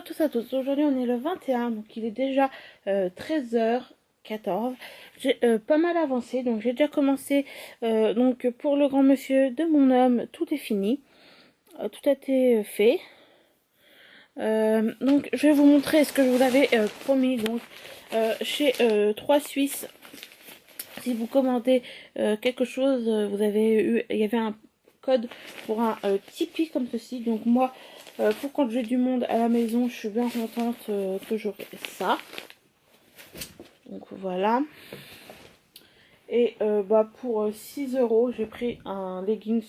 à tous à tous, aujourd'hui on est le 21, donc il est déjà 13h14. J'ai pas mal avancé, donc j'ai déjà commencé, donc pour le grand monsieur de mon homme, tout est fini, tout a été fait. Donc je vais vous montrer ce que je vous avais promis, donc chez 3 Suisses. Si vous commandez quelque chose, vous avez eu, il y avait un code pour un Tipeee comme ceci. Donc moi, pour quand j'ai du monde à la maison, je suis bien contente que j'aurai ça. Donc voilà. Et pour 6 euros, j'ai pris un leggings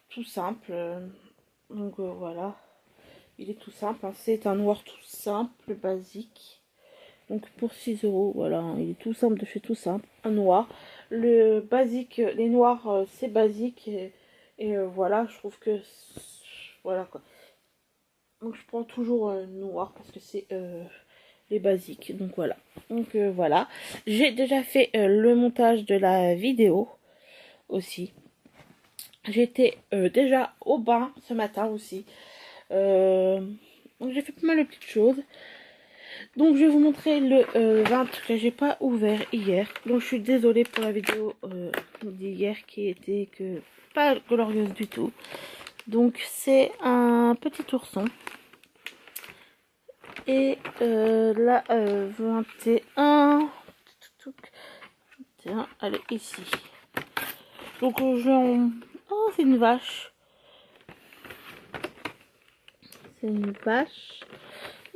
tout simple. Donc voilà. Il est tout simple, hein. C'est un noir tout simple, basique. Donc pour 6 euros, voilà, il est tout simple de chez tout simple, un noir. Le basique, les noirs, c'est basique et voilà, je trouve que voilà quoi. Donc je prends toujours noir parce que c'est les basiques. Donc voilà. Donc voilà, j'ai déjà fait le montage de la vidéo aussi. J'étais déjà au bain ce matin aussi. Donc j'ai fait pas mal de petites choses. Donc je vais vous montrer le ventre que j'ai pas ouvert hier. Donc je suis désolée pour la vidéo d'hier qui était pas glorieuse du tout. Donc c'est un petit ourson. Et la 21, elle est ici. Donc oh, c'est une vache. C'est une vache.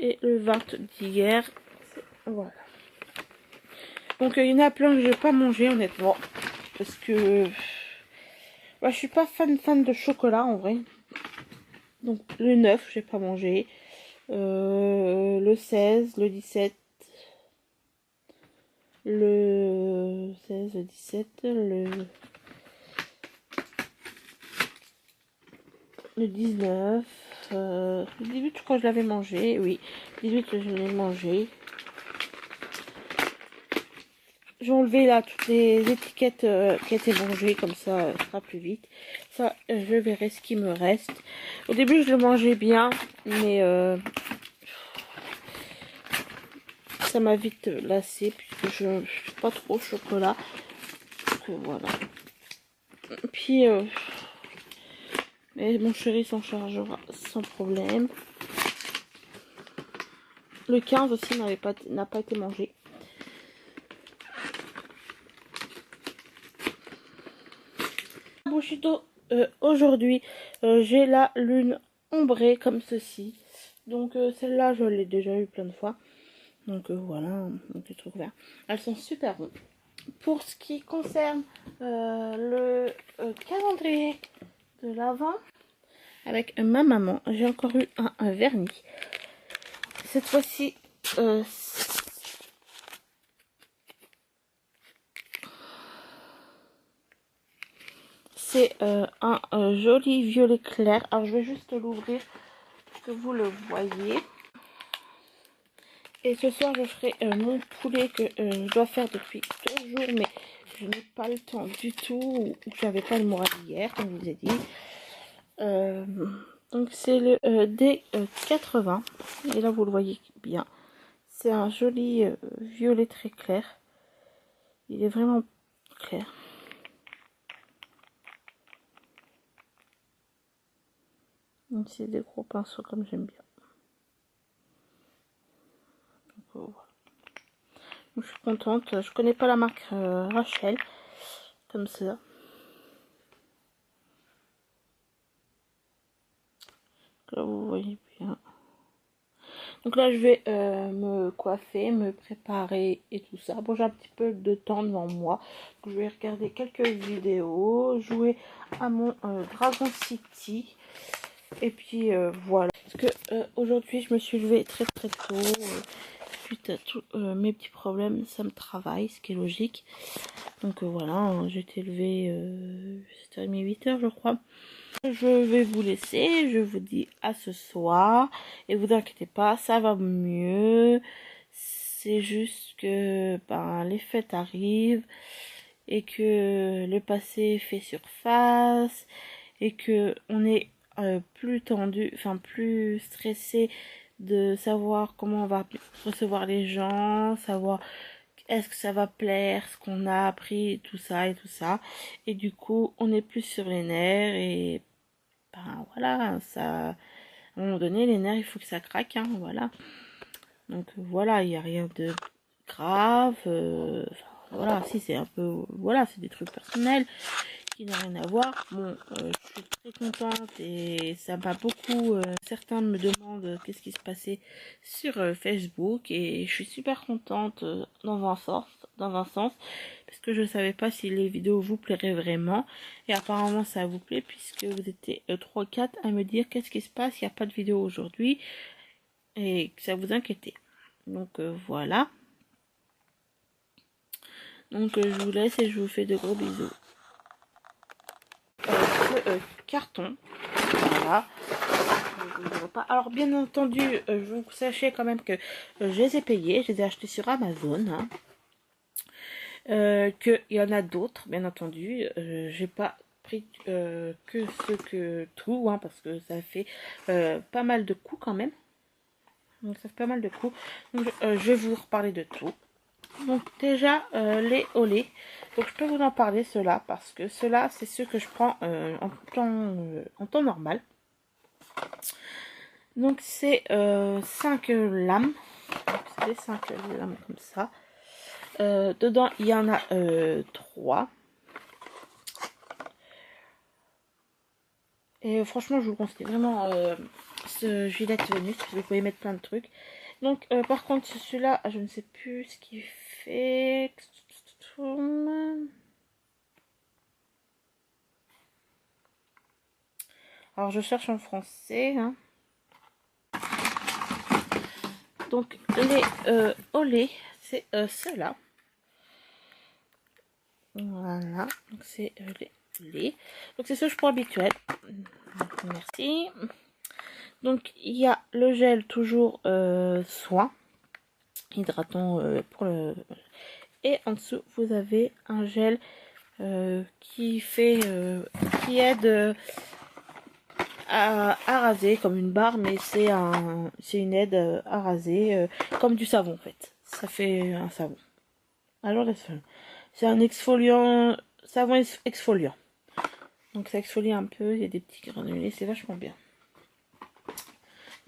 Et le ventre d'hier, voilà. Donc il y en a plein que je vais pas manger honnêtement. Parce que je suis pas fan de chocolat en vrai. Donc le 9 j'ai pas mangé. Le 16, le 17. Le 16, le 17, le 19. Le 18 je crois que je l'avais mangé. Oui, 18 je l'ai mangé. J'ai enlevé là toutes les étiquettes qui étaient mangées, comme ça ça sera plus vite. Ça, je verrai ce qui me reste. Au début, je le mangeais bien, mais ça m'a vite lassé puisque je ne suis pas trop au chocolat. Donc voilà. Puis, mais mon chéri s'en chargera sans problème. Le 15 aussi n'a pas été mangé. Bushido, aujourd'hui j'ai la lune ombrée comme ceci. Donc celle-là je l'ai déjà eu plein de fois. Donc voilà, donc les trucs verts. Elles sont super bonnes. Pour ce qui concerne le calendrier de l'Avent avec ma maman, j'ai encore eu un vernis. Cette fois-ci c'est un joli violet clair. Alors je vais juste l'ouvrir pour que vous le voyez. Et ce soir je ferai mon poulet que je dois faire depuis 2 jours, mais je n'ai pas le temps du tout. J'avais pas le moral hier, comme je vous ai dit. Donc c'est le D80. Et là vous le voyez bien. C'est un joli violet très clair. Il est vraiment clair. Donc c'est des gros pinceaux comme j'aime bien. Donc, voilà. Donc, je suis contente. Je connais pas la marque Rachel. Comme ça. Là vous voyez bien. Donc là je vais me coiffer, me préparer et tout ça. Bon, j'ai un petit peu de temps devant moi. Donc, je vais regarder quelques vidéos, jouer à mon Dragon City. Et puis voilà. Parce que aujourd'hui je me suis levée très très tôt. Suite à tous mes petits problèmes, ça me travaille, ce qui est logique. Donc voilà, hein, j'ai été levée 7h30, 8h je crois. Je vais vous laisser, je vous dis à ce soir. Et vous inquiétez pas, ça va mieux. C'est juste que les fêtes arrivent. Et que le passé fait surface. Et que on est plus tendu, enfin plus stressé de savoir comment on va recevoir les gens, savoir est-ce que ça va plaire, ce qu'on a appris, tout ça et tout ça. Et du coup, on est plus sur les nerfs et ben voilà, ça, à un moment donné, les nerfs, il faut que ça craque, hein, voilà. Donc voilà, il n'y a rien de grave. Voilà, si c'est un peu, voilà, c'est des trucs personnels qui n'ont rien à voir. Bon, je suis très contente et ça m'a beaucoup. Certains me demandent qu'est-ce qui se passait sur Facebook et je suis super contente dans un sens, parce que je savais pas si les vidéos vous plairaient vraiment et apparemment ça vous plaît puisque vous étiez 3-4 à me dire qu'est-ce qui se passe, il n'y a pas de vidéo aujourd'hui et que ça vous inquiétait. Donc voilà. Donc je vous laisse et je vous fais de gros bisous. Carton. Voilà. Alors bien entendu, vous sachez quand même que je les ai payés, je les ai achetés sur Amazon. Hein. Qu'il y en a d'autres, bien entendu. J'ai pas pris que tout, hein, parce que ça fait pas mal de coûts quand même. Donc ça fait pas mal de coûts. Donc je vais vous reparler de tout. Donc déjà les olés. Donc je peux vous en parler ceux-là parce que ceux-là c'est ceux que je prends en temps normal. Donc c'est 5 lames. C'est des 5 lames comme ça. Dedans il y en a 3. Et franchement je vous le conseille vraiment ce Gillette Venus. Vous pouvez mettre plein de trucs. Donc par contre celui-là je ne sais plus ce qu'il fait. Alors je cherche en français. Hein. Donc les olés, c'est ceux-là. Voilà. Donc c'est les olés. Donc c'est ce que je prends habituel. Merci. Donc il y a le gel toujours soin hydratant pour le. Et en dessous vous avez un gel qui qui aide à raser comme une barre, mais c'est une aide à raser comme du savon en fait. Ça fait un savon. Alors c'est un exfoliant, savon exfoliant. Donc ça exfolie un peu, il y a des petits granulés, c'est vachement bien.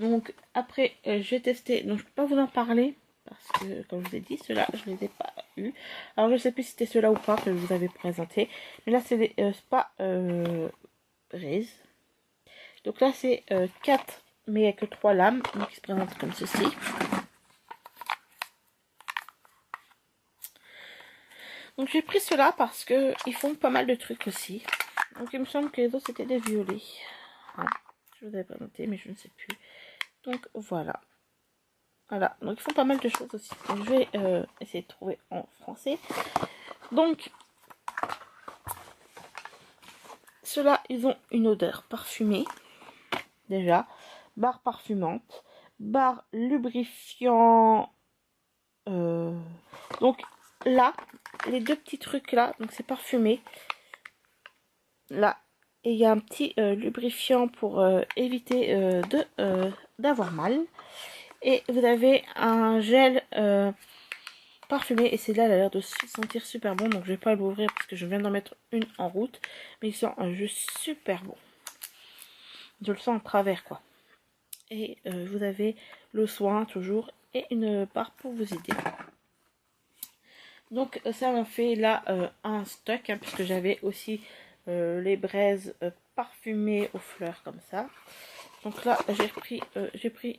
Donc après j'ai testé, donc je peux pas vous en parler parce que comme je vous ai dit, ceux-là je les ai pas eu. Alors je sais plus si c'était ceux-là ou pas que je vous avais présenté, mais là c'est des Spa Breeze. Donc là c'est 4 mais il n'y a que 3 lames, donc ils se présentent comme ceci. Donc j'ai pris ceux-là parce que ils font pas mal de trucs aussi. Donc il me semble que les autres c'était des violets. Ouais, je vous avais présenté mais je ne sais plus. Donc voilà. Voilà, donc ils font pas mal de choses aussi. Donc je vais essayer de trouver en français. Donc ceux-là ils ont une odeur parfumée. Déjà, barre parfumante, barre lubrifiant. Donc là, les deux petits trucs là, donc c'est parfumé. Là, et il y a un petit lubrifiant pour éviter d'avoir mal. Et vous avez un gel parfumé et c'est là, elle a l'air de se sentir super bon. Donc je vais pas l'ouvrir parce que je viens d'en mettre une en route, mais il sent juste super bon. Je le sens à travers quoi. Et vous avez le soin toujours et une barre pour vous aider. Donc ça m'a fait là un stock hein, puisque j'avais aussi les braises parfumées aux fleurs comme ça. Donc là j'ai pris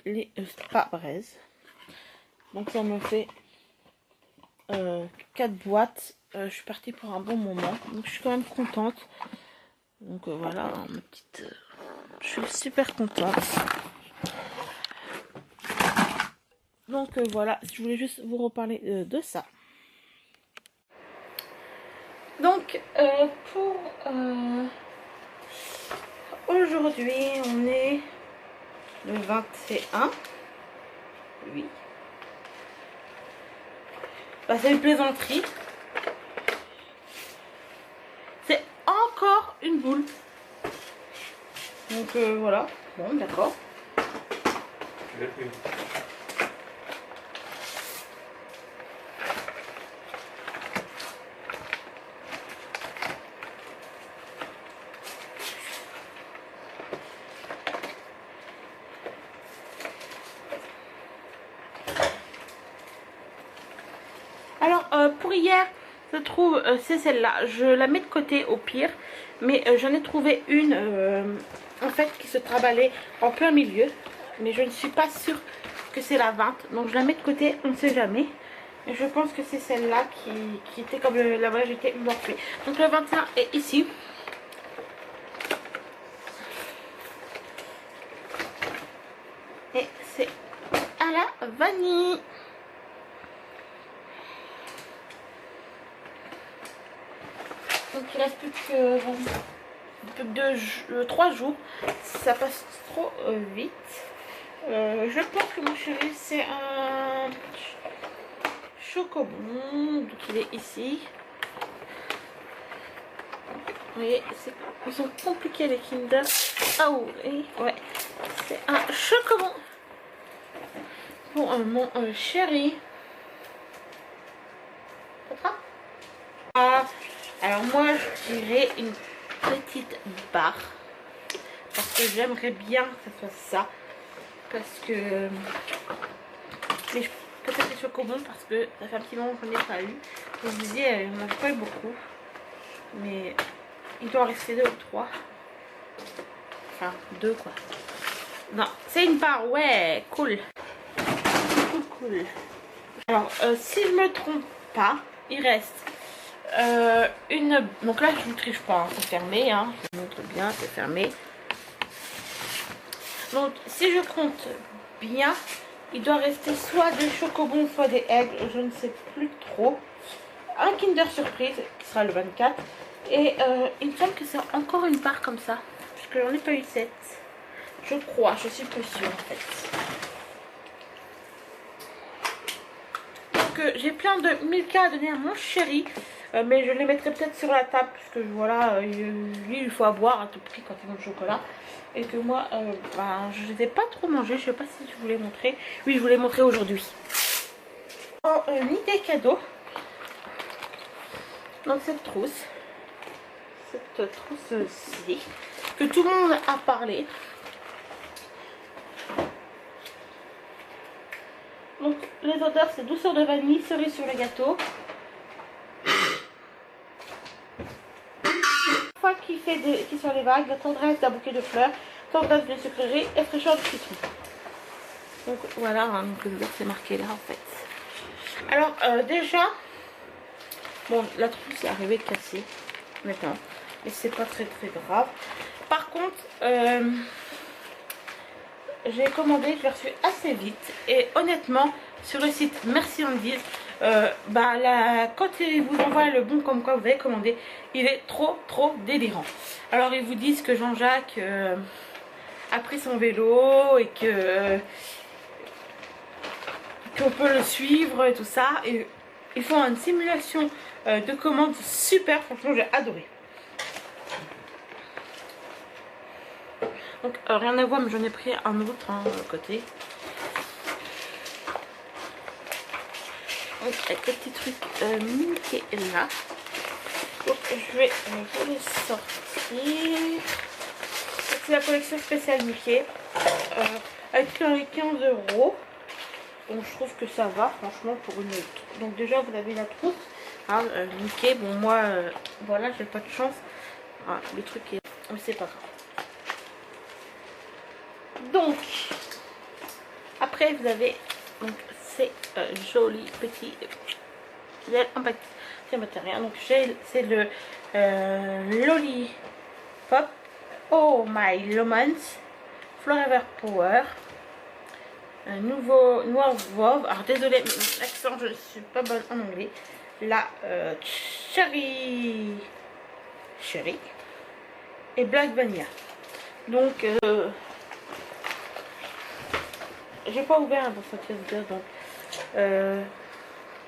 les Spa Braises. Donc ça me fait 4 boîtes. Je suis partie pour un bon moment. Donc je suis quand même contente. Donc voilà hein, ma petite. Je suis super contente. Donc voilà, je voulais juste vous reparler de ça. Donc pour aujourd'hui, on est le 21. Oui. Bah, c'est une plaisanterie. C'est encore une boule. Donc voilà. Bon, d'accord. Tu l'as plus. Alors pour hier, je trouve c'est celle-là. Je la mets de côté au pire, mais j'en ai trouvé une en fait qui se traballait en plein milieu, mais je ne suis pas sûre que c'est la 20, donc je la mets de côté, on ne sait jamais. Et je pense que c'est celle-là qui était comme la voilà, j'étais morflée. Donc le 21 est ici. Et c'est à la vanille. Donc il reste plus que 3 jours. Ça passe trop vite. Je pense que mon chéri c'est un chocobon. Donc il est ici. Vous voyez, ils sont compliqués les Kinder. Ah oui, ouais. C'est un chocobon pour mon chéri. Ah, alors moi je dirais une petite barre. Parce que j'aimerais bien que ça soit ça. Parce que... Mais peut-être les chocobons parce que ça fait un petit moment qu'on n'en ai pas eu. Je vous dis, on n'en a pas eu beaucoup. Mais il doit en rester 2 ou 3. Enfin, 2 quoi. Non, c'est une barre, ouais, cool. Cool. Alors, si je me trompe pas, il reste une... Donc là, je ne triche pas, hein, c'est fermé, hein. Je vous montre bien, c'est fermé. Donc, si je compte bien, il doit rester soit des chocobons, soit des aigles, je ne sais plus trop. Un Kinder Surprise, qui sera le 24. Et il me semble que c'est encore une part comme ça. Parce que j'en ai pas eu 7. Je crois, je suis plus sûre en fait. Donc j'ai plein de Milka à donner à mon chéri. Mais je les mettrai peut-être sur la table. Parce que voilà, lui il faut avoir à tout prix quand il mange le chocolat. Et que moi, je ne les ai pas trop mangés. Je sais pas si je vous l'ai montré. Oui, je vous l'ai montré aujourd'hui. En idée cadeau. Donc cette trousse. Cette trousse-ci. Que tout le monde a parlé. Donc les odeurs c'est douceur de vanille, cerise sur le gâteau. Fois qui sont les vagues, la tendresse d'un bouquet de fleurs, tendresse d'une sucrerie et fraîcheur de citron. Donc voilà, hein, donc les odeurs c'est marqué là en fait. Alors déjà, bon la trousse est arrivée cassée maintenant, mais c'est pas très grave. Par contre, j'ai commandé, je l'ai reçu assez vite et honnêtement sur le site Merciandise, quand ils vous envoient le bon comme quoi vous avez commandé, il est trop délirant. Alors ils vous disent que Jean-Jacques a pris son vélo et que qu'on peut le suivre et tout ça, et ils font une simulation de commande super, franchement j'ai adoré. Donc rien à voir, mais j'en ai pris un autre côté. Donc avec le petit truc Mickey là. Donc je vais vous les sortir. C'est la collection spéciale Mickey. Avec les 15 €. Donc je trouve que ça va franchement pour une autre. Donc déjà vous avez la trousse. Hein, Mickey, bon moi voilà, j'ai pas de chance. Ah, le truc est... Mais c'est pas grave. Donc, après vous avez donc ces jolis petits gels en matériel. Donc c'est le Lollipop Oh My Lemons Forever Power. Nouveau noir Vauve. Alors désolé, l'accent je ne suis pas bonne en anglais. La Cherry et Black Vanilla. Donc j'ai pas ouvert pour cette pièce de donc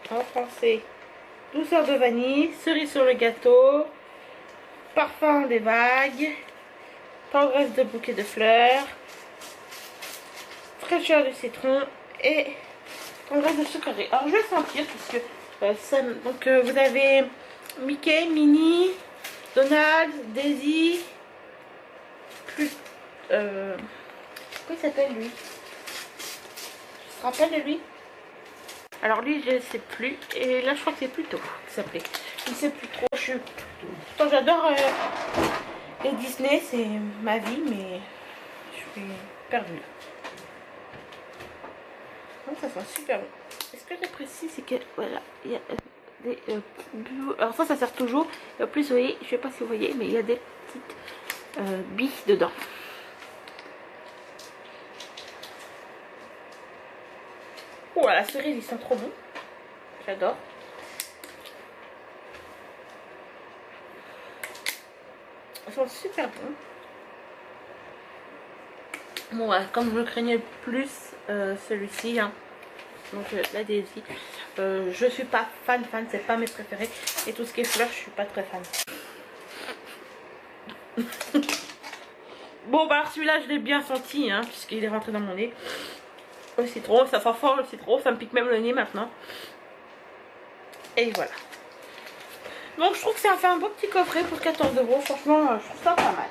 en français, douceur de vanille, cerise sur le gâteau, parfum des vagues, tendresse de bouquet de fleurs, fraîcheur de citron et graisse de sucrerie. Alors je vais sentir puisque vous avez Mickey, Minnie, Donald, Daisy, plus comment il s'appelle lui? Tu te rappelles de lui? Alors lui je sais plus, et là je crois que c'est plutôt qui s'appelait. Je ne sais plus trop. Pourtant j'adore les Disney, c'est ma vie, mais je suis perdue. Donc ça sent super bon. Ce que j'apprécie, c'est que voilà, il y a des alors ça sert toujours. Et en plus, vous voyez, je sais pas si vous voyez, mais il y a des petites billes dedans. Oh, la cerise, ils sont trop bons. J'adore. Ils sont super bons. Bon, ouais, comme je le craignais le plus, celui-ci, hein. Donc la Daisy, je suis pas fan, c'est pas mes préférés. Et tout ce qui est fleurs, je suis pas très fan. Bon, bah alors celui-là, je l'ai bien senti, hein, puisqu'il est rentré dans mon nez. Le citron, ça sent fort le citron, ça me pique même le nez maintenant. Et voilà. Donc je trouve que ça fait un beau petit coffret pour 14 €. Franchement, je trouve ça pas mal.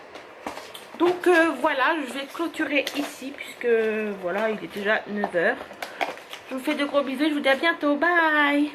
Donc voilà, je vais clôturer ici, puisque voilà, il est déjà 9 h. Je vous fais de gros bisous, je vous dis à bientôt, bye.